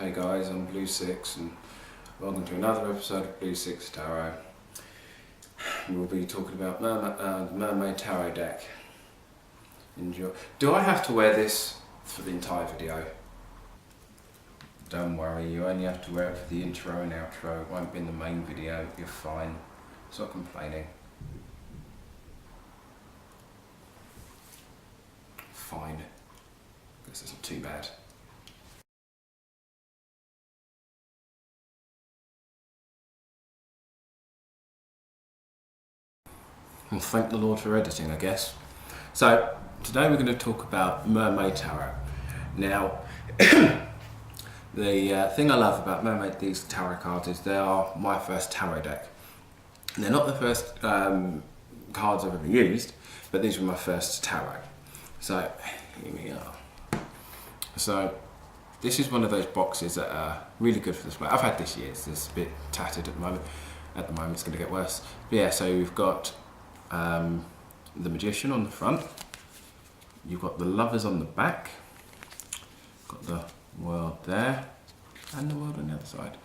Hey guys, I'm Sicx and welcome to another episode of Sicx Tarot. We'll be talking about the Mermaid Tarot deck. Enjoy. Do I have to wear this for the entire video? Don't worry, you only have to wear it for the intro and outro. It won't be in the main video, you're fine. Stop complaining. Fine. This isn't too bad. Well, thank the Lord for editing, I guess. So, today we're going to talk about Mermaid Tarot. Now, the thing I love about Mermaid, these tarot cards, is they are my first tarot deck. They're not the first cards I've ever used, but these were my first tarot. So, here we are. So, this is one of those boxes that are really good for display. I've had this years, it's a bit tattered at the moment. At the moment it's going to get worse. But yeah, so we've got the Magician on the front, you've got the Lovers on the back, got the World there, and the World on the other side,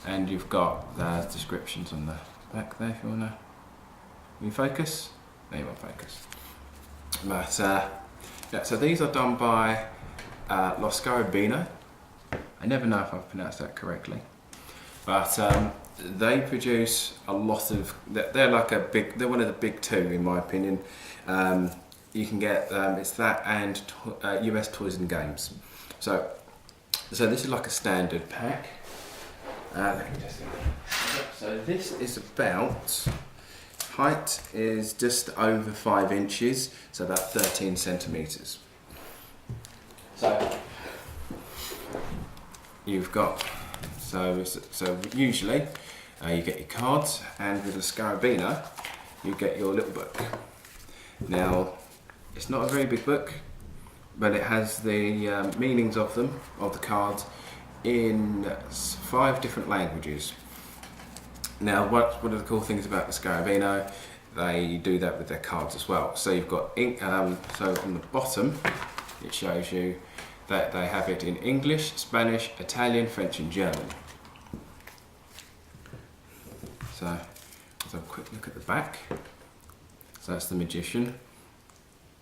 and you've got the descriptions on the back there if you want to. Will you focus? There you want focus. But yeah, so these are done by Los Carabino. I never know if I've pronounced that correctly, but they produce a lot of. They're like they're one of the big two in my opinion. You can get it's that and US Toys and Games. So this is like a standard pack. Let me just so this is about, height is just over 5 inches, so about 13 centimeters. So you've got so usually you get your cards, and with the Scarabino you get your little book. Now it's not a very big book, but it has the meanings of them, of the cards, in 5 different languages. Now one of the cool things about the Scarabino, they do that with their cards as well. So you've got so on the bottom it shows you that they have it in English, Spanish, Italian, French and German. So let's have a quick look at the back. So that's the Magician.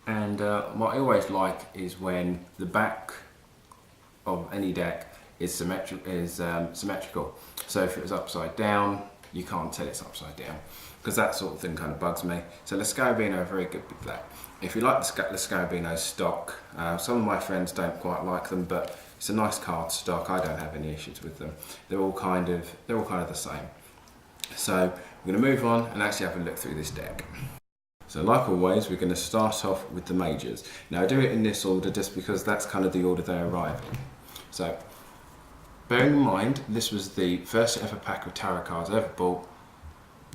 And what I always like is when the back of any deck is symmetrical. So if it was upside down, you can't tell it's upside down, because that sort of thing kind of bugs me. So the Scarabino are very good with that. If you like the Scarabino stock, some of my friends don't quite like them, but it's a nice card stock. I don't have any issues with them. They're all kind of the same. So we're going to move on and actually have a look through this deck. So like always, we're going to start off with the majors. Now I do it in this order just because that's kind of the order they arrive in. So bearing in mind, this was the first ever pack of tarot cards I ever bought,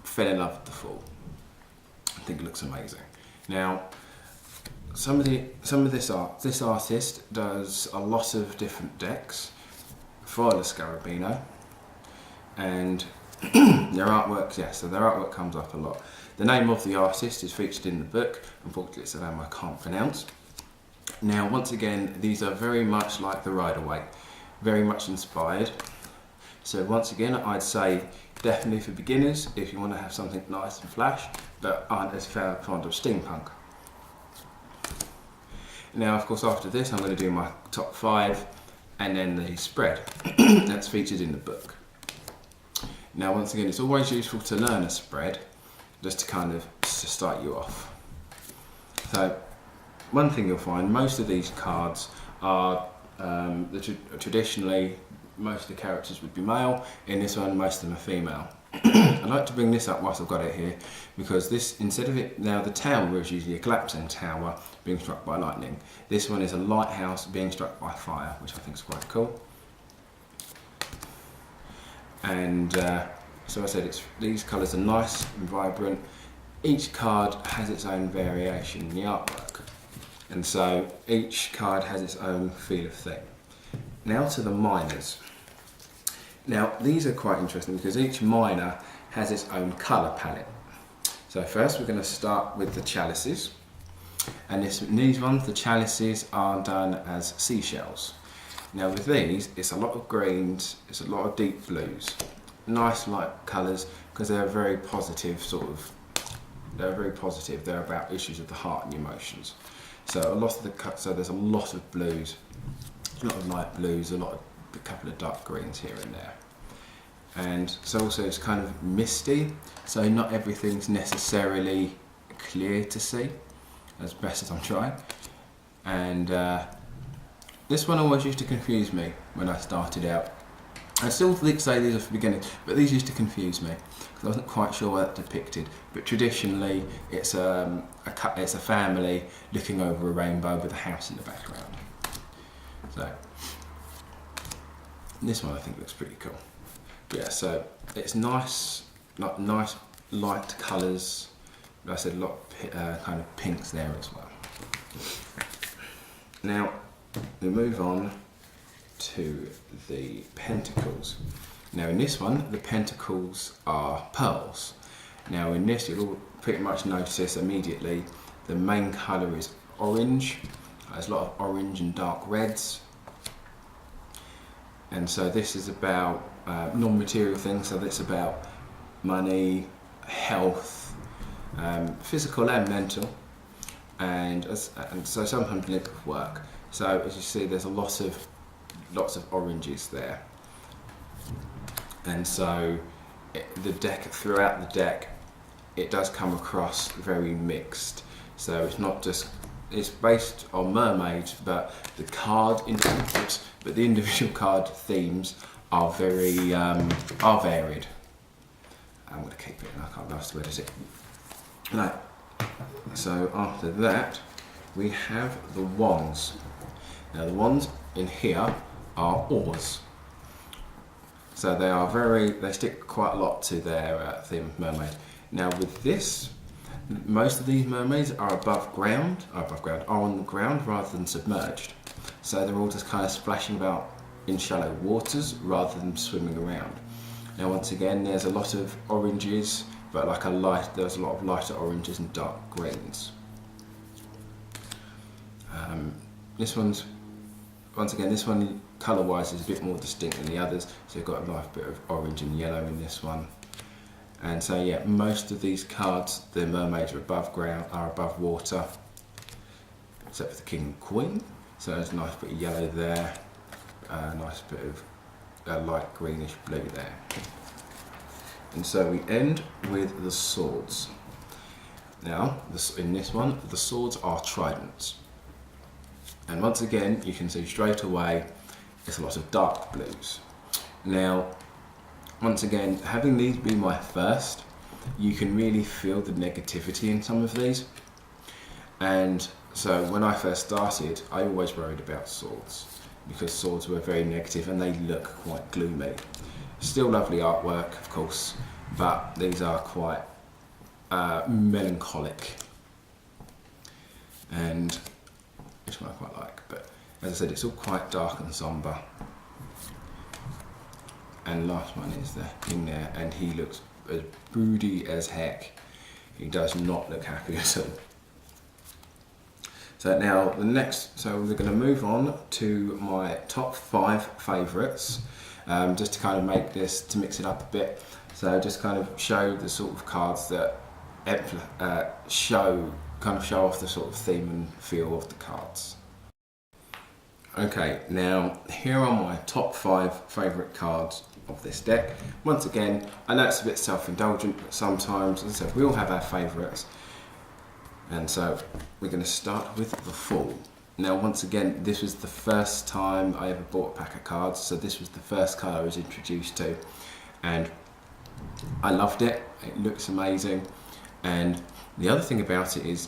fell in love with the full. I think it looks amazing. Now, this artist does a lot of different decks for the Scarabino, and their artwork, yeah, so their artwork comes up a lot. The name of the artist is featured in the book. Unfortunately, it's a name I can't pronounce. Now, once again, these are very much like the Rider-Waite, very much inspired. So once again, I'd say definitely for beginners, if you want to have something nice and flash, but aren't as fond of steampunk. Now, of course, after this, I'm going to do my top 5 and then the spread that's featured in the book. Now, once again, it's always useful to learn a spread, just to start you off. So, one thing you'll find, most of these cards are, traditionally, most of the characters would be male. In this one, most of them are female. I'd like to bring this up whilst I've got it here, because this, instead of it, now the tower is usually a collapsing tower being struck by lightning. This one is a lighthouse being struck by fire, which I think is quite cool. And so I said, these colours are nice and vibrant. Each card has its own variation in the artwork, and so each card has its own feel of thing. Now to the minors. Now these are quite interesting because each minor has its own colour palette. So first we're going to start with the chalices, and these ones, the chalices, are done as seashells. Now with these, it's a lot of greens, it's a lot of deep blues, nice light colours, because they're very positive they're about issues of the heart and emotions. So there's a lot of blues, a lot of light blues, a couple of dark greens here and there. And so also it's kind of misty, so not everything's necessarily clear to see, as best as I'm trying. And this one always used to confuse me when I started out. I still say these are for beginners, but these used to confuse me because I wasn't quite sure what that depicted. But traditionally, it's a family looking over a rainbow with a house in the background. So this one I think looks pretty cool. Yeah, so it's nice, nice light colours. Like I said, a lot of kind of pinks there as well. Now we move on to the pentacles. Now in this one, the pentacles are pearls. Now in this, you'll pretty much notice immediately the main colour is orange. There's a lot of orange and dark reds. And so this is about non-material things, so it's about money, health, physical and mental, and so sometimes linked with work. So as you see, there's lots of oranges there, and so throughout the deck, it does come across very mixed. So it's not just, it's based on mermaids, but the individual card themes are very are varied. I'm going to keep it, and I can't last word is it. Right. So after that, we have the wands. Now the wands in here are oars. So they stick quite a lot to their theme of mermaid. Now with this, most of these mermaids are are on the ground rather than submerged. So they're all just kind of splashing about in shallow waters rather than swimming around. Now once again, there's a lot of oranges, but there's a lot of lighter oranges and dark greens. This one colour-wise is a bit more distinct than the others, so you've got a nice bit of orange and yellow in this one. And so yeah, most of these cards, the mermaids are above ground, are above water, except for the king and queen. So there's a nice bit of yellow there, a nice bit of light greenish blue there. And so we end with the swords. Now, in this one, the swords are tridents. And once again, you can see straight away, it's a lot of dark blues. Now, once again, having these be my first, you can really feel the negativity in some of these. And so when I first started, I always worried about swords, because swords were very negative and they look quite gloomy. Still lovely artwork, of course, but these are quite melancholic, and which one I quite like. But as I said, it's all quite dark and sombre. And last one is in there, and he looks as broody as heck. He does not look happy at all. So now so we're going to move on to my top 5 favourites, just to kind of mix it up a bit. So just kind of show the sort of cards that show off the sort of theme and feel of the cards. Okay, now here are my top 5 favourite cards of this deck. Once again, I know it's a bit self-indulgent, but sometimes, as I said, we all have our favourites. And so we're going to start with the Fool. Now once again, this was the first time I ever bought a pack of cards, so this was the first card I was introduced to, and I loved it. It looks amazing. And the other thing about it is,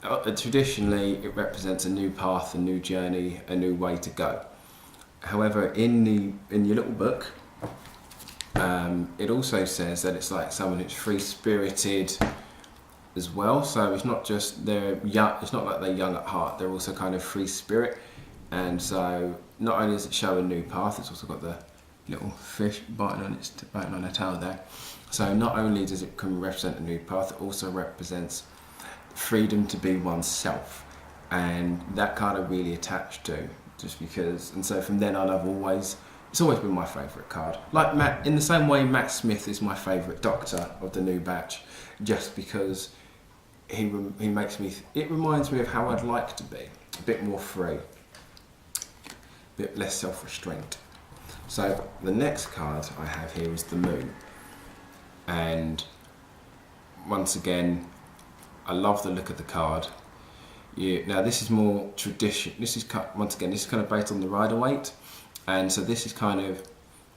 traditionally it represents a new path, a new journey, a new way to go. However, in your little book, it also says that it's like someone who's free-spirited as well. So it's not just they're young. It's not like they're young at heart. They're also kind of free spirit. And so not only does it show a new path, it's also got the little fish biting on a tail there. So not only does it represent a new path, it also represents freedom to be oneself, and that card I'm really attached to, just because. And so from then on, it's always been my favourite card. Like Matt, in the same way, Matt Smith is my favourite Doctor of the new batch, just because he makes me. It reminds me of how I'd like to be, a bit more free, a bit less self-restraint. So the next card I have here is the Moon, and once again, I love the look of the card. Now this is more tradition. This is once again, this is kind of based on the rider weight, and so this is kind of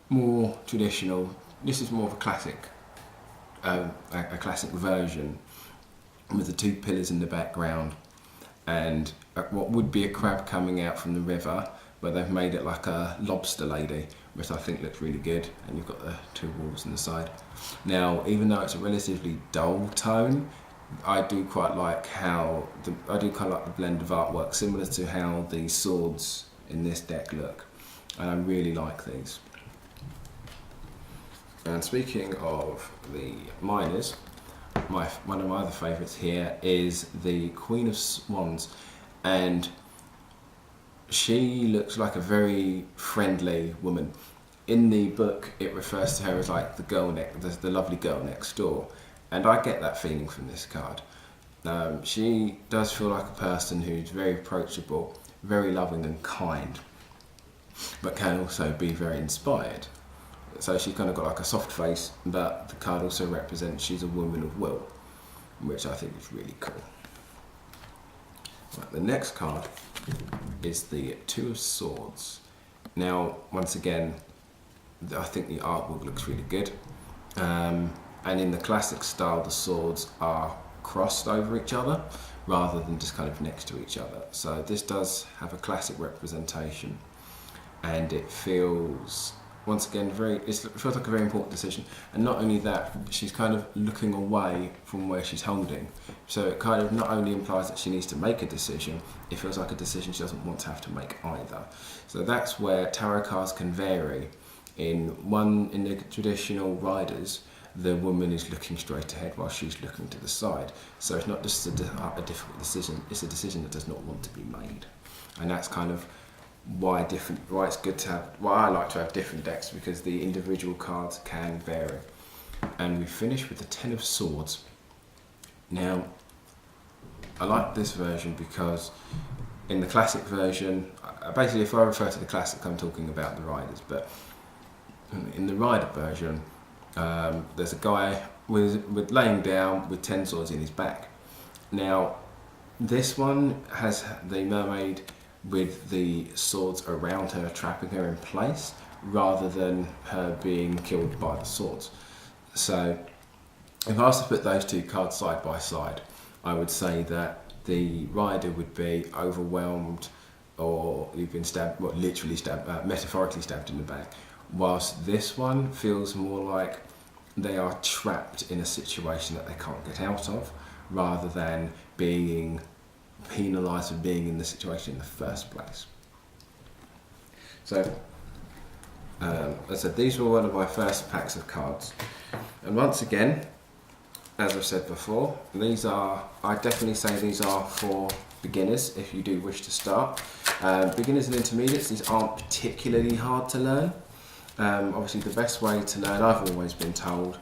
more traditional. This is more of a classic, a classic version with the two pillars in the background, and what would be a crab coming out from the river, but they've made it like a lobster lady, which I think looks really good. And you've got the two walls on the side. Now, even though it's a relatively dull tone, I do quite like the blend of artwork, similar to how the swords in this deck look, and I really like these. And speaking of the miners, one of my other favourites here is the Queen of Swans, and she looks like a very friendly woman. In the book, it refers to her as like the lovely girl next door. And I get that feeling from this card. She does feel like a person who's very approachable, very loving and kind, but can also be very inspired. So she's kind of got like a soft face, but the card also represents she's a woman of will, which I think is really cool. Right, the next card is the Two of Swords. Now, once again, I think the artwork looks really good. And in the classic style, the swords are crossed over each other rather than just kind of next to each other. So this does have a classic representation, and it feels, once again, it feels like a very important decision. And not only that, she's kind of looking away from where she's holding. So it kind of not only implies that she needs to make a decision, it feels like a decision she doesn't want to have to make either. So that's where tarot cards can vary. In the traditional riders, the woman is looking straight ahead while she's looking to the side. So it's not just a difficult decision, it's a decision that does not want to be made. And that's kind of why it's good to have, why I like to have different decks, because the individual cards can vary. And we finish with the Ten of Swords. Now, I like this version because in the classic version, basically if I refer to the classic, I'm talking about the riders, but in the rider version, there's a guy with laying down with 10 swords in his back. Now, this one has the mermaid with the swords around her, trapping her in place, rather than her being killed by the swords. So, if I was to put those two cards side by side, I would say that the rider would be overwhelmed, or you've been stabbed, well, literally stabbed, metaphorically stabbed in the back. Whilst this one feels more like they are trapped in a situation that they can't get out of, rather than being penalised for being in the situation in the first place. So, as I said, these were one of my first packs of cards. And once again, as I've said before, I definitely say these are for beginners if you do wish to start. Beginners and intermediates, these aren't particularly hard to learn. Obviously the best way to learn, I've always been told,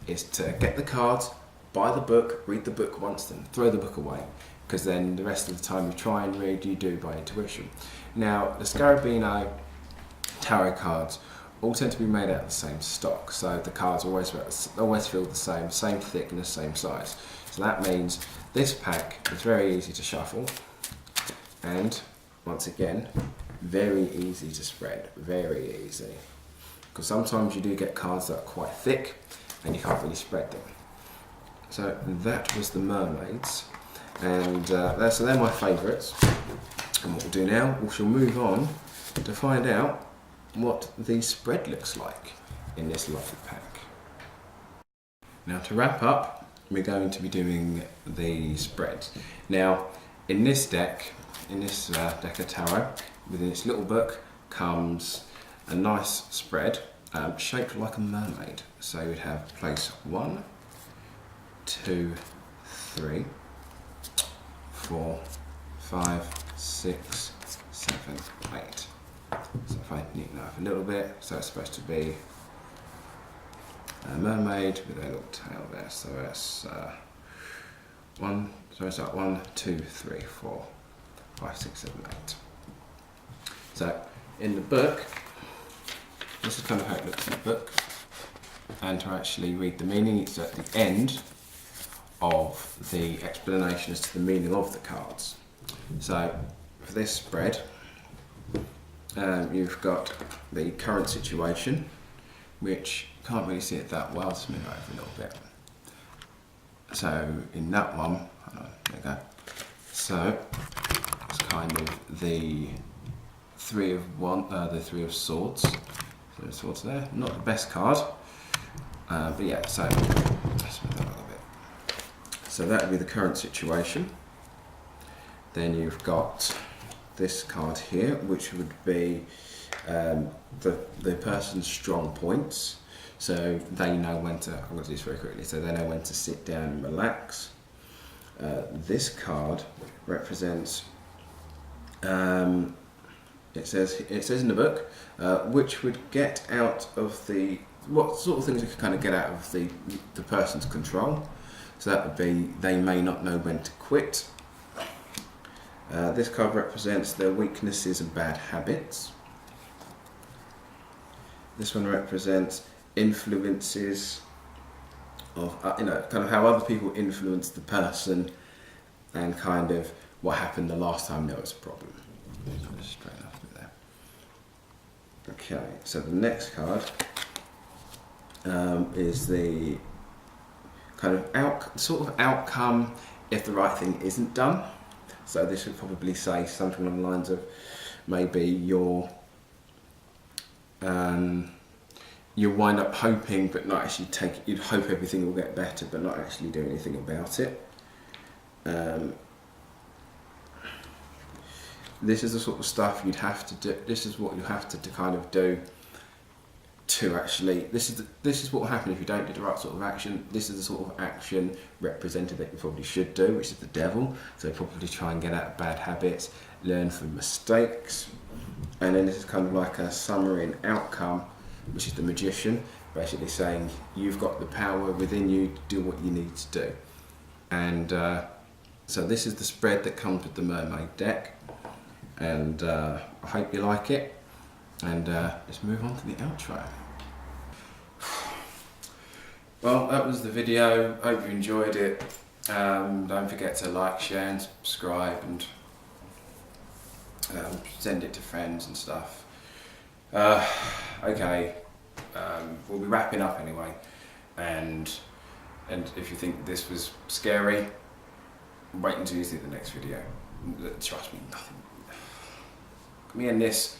is to get the cards, buy the book, read the book once, then throw the book away, because then the rest of the time you try and read, you do by intuition. Now, the Scarabino tarot cards all tend to be made out of the same stock, so the cards always feel the same thickness, same size. So that means this pack is very easy to shuffle, and once again, very easy to spread, very easy. Because sometimes you do get cards that are quite thick and you can't really spread them. So that was the Mermaids, and so they're my favourites. And what we'll do now, we shall move on to find out what the spread looks like in this lovely pack. Now, to wrap up, we're going to be doing the spreads. Now, in this deck of tarot, within its little book comes a nice spread shaped like a mermaid. So you'd have place 1, 2, 3, 4, 5, 6, 7, 8. So if I neaten that up a little bit, so it's supposed to be a mermaid with a little tail there. So that's 1, 2, 3, 4, 5, 6, 7, 8. So in the book, this is kind of how it looks in the book. And to actually read the meaning, it's at the end of the explanation as to the meaning of the cards. So for this spread, you've got the current situation, which can't really see it that well, so move over a little bit. So in that one, hold on, there we go. So it's kind of the Three of Swords. Three of Swords there, not the best card, but yeah. So let's move that a little bit. So that would be the current situation. Then you've got this card here, which would be the person's strong points. So they know when to, I'm going to do this very quickly, so they know when to sit down and relax. This card represents, it says in the book, which would get out of the, what sort of things you could kind of get out of the person's control. So that would be, they may not know when to quit. This card represents their weaknesses and bad habits. This one represents influences of, kind of how other people influence the person and kind of what happened the last time there was a problem. Just straighten up a bit there. Okay, so the next card is the kind of sort of outcome if the right thing isn't done. So this would probably say something along the lines of maybe you'll wind up hoping but not actually you'd hope everything will get better but not actually do anything about it. This is the sort of stuff you'd have to do, this is what you have to kind of do to actually, this is what will happen if you don't do the right sort of action. This is the sort of action represented that you probably should do, which is the devil. So probably try and get out of bad habits, learn from mistakes. And then this is kind of like a summary and outcome, which is the magician, basically saying you've got the power within you to do what you need to do. And so this is the spread that comes with the Mermaid deck. And I hope you like it. And let's move on to the outro. Well, that was the video. Hope you enjoyed it. Don't forget to like, share and subscribe and send it to friends and stuff. Okay, we'll be wrapping up anyway. And if you think this was scary, wait until you see the next video. Trust me, nothing. Me and this